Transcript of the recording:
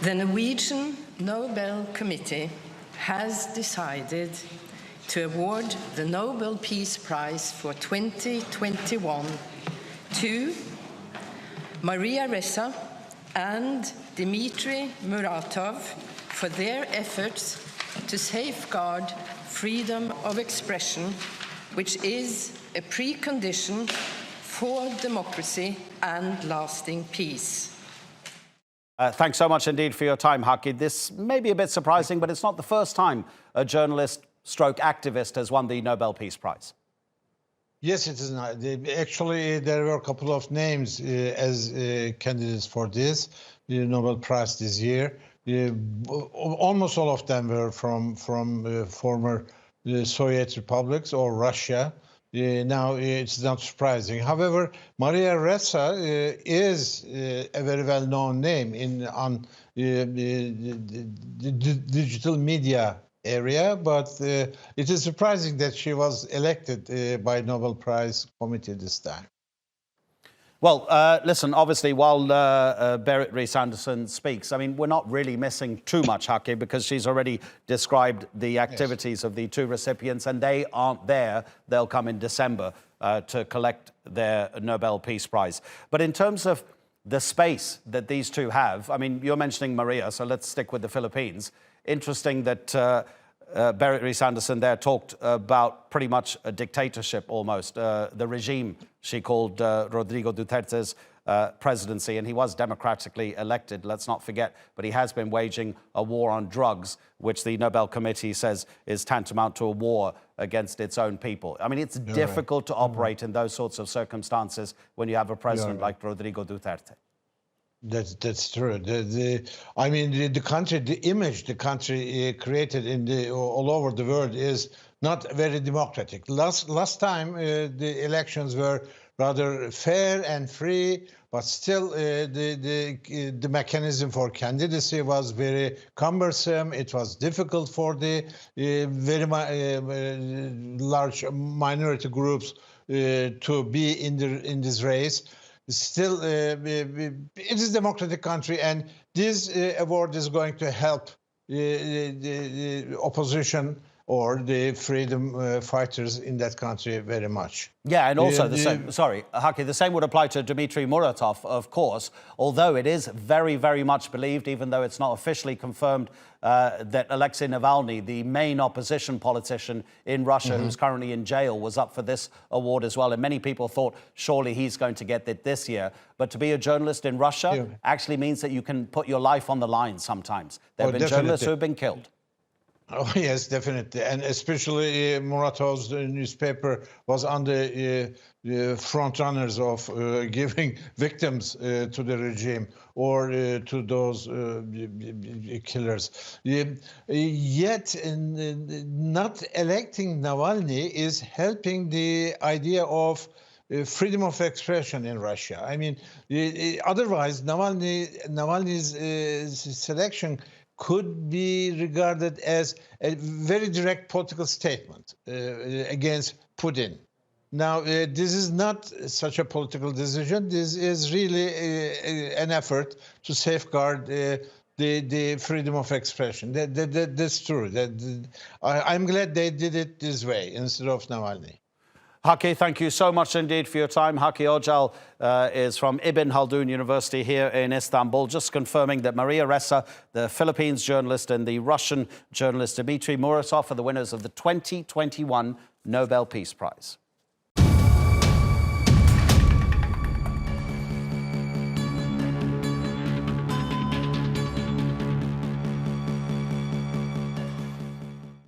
The Norwegian Nobel Committee has decided to award the Nobel Peace Prize for 2021 to Maria Ressa and Dmitry Muratov for their efforts to safeguard freedom of expression, which is a precondition for democracy and lasting peace. Thanks so much indeed for your time, Hakki. This may be a bit surprising, but it's not the first time a journalist stroke activist has won the Nobel Peace Prize. Yes, it is not. Actually, there were a couple of names as candidates for this Nobel Prize this year. Almost all of them were from former Soviet republics or Russia. Now it's not surprising. However, Maria Ressa is a very well-known name on the digital media area, but it is surprising that she was elected by Nobel Prize Committee this time. Well, listen, obviously, while Berit Reiss-andersen speaks, I mean, we're not really missing too much, Hakki, because she's already described the activities of the two recipients, and they aren't there. They'll come in December to collect their Nobel Peace Prize. But in terms of the space that these two have, I mean, you're mentioning Maria, so let's stick with the Philippines. Interesting that Berit Reiss-andersen there talked about pretty much a dictatorship almost, the regime she called Rodrigo Duterte's presidency, and he was democratically elected, let's not forget, but he has been waging a war on drugs, which the Nobel Committee says is tantamount to a war against its own people. I mean, it's difficult to operate in those sorts of circumstances when you have a president like Rodrigo Duterte. That's true. I mean, the country, the image the country created all over the world is not very democratic. Last time the elections were rather fair and free, but still the mechanism for candidacy was very cumbersome. It was difficult for the very large minority groups to be in this race. Still, it is a democratic country, and this award is going to help the opposition or the freedom fighters in that country very much. Yeah, and also the same, sorry, Hakki, the same would apply to Dmitry Muratov, of course, although it is very, very much believed, even though it's not officially confirmed, that Alexei Navalny, the main opposition politician in Russia, who's currently in jail, was up for this award as well. And many people thought surely he's going to get it this year. But to be a journalist in Russia actually means that you can put your life on the line sometimes. There have been journalists who have been killed. Oh, yes, definitely. And especially Muratov's newspaper was on the front runners of giving victims to the regime or to those killers. Yet not electing Navalny is helping the idea of freedom of expression in Russia. I mean, otherwise, Navalny's selection could be regarded as a very direct political statement against Putin. Now, this is not such a political decision. This is really an effort to safeguard the freedom of expression. That's true. I'm glad they did it this way instead of Navalny. Hakki, thank you so much indeed for your time. Hakki Ocal is from Ibn Haldun University here in Istanbul, just confirming that Maria Ressa, the Philippines journalist, and the Russian journalist Dmitry Muratov are the winners of the 2021 Nobel Peace Prize.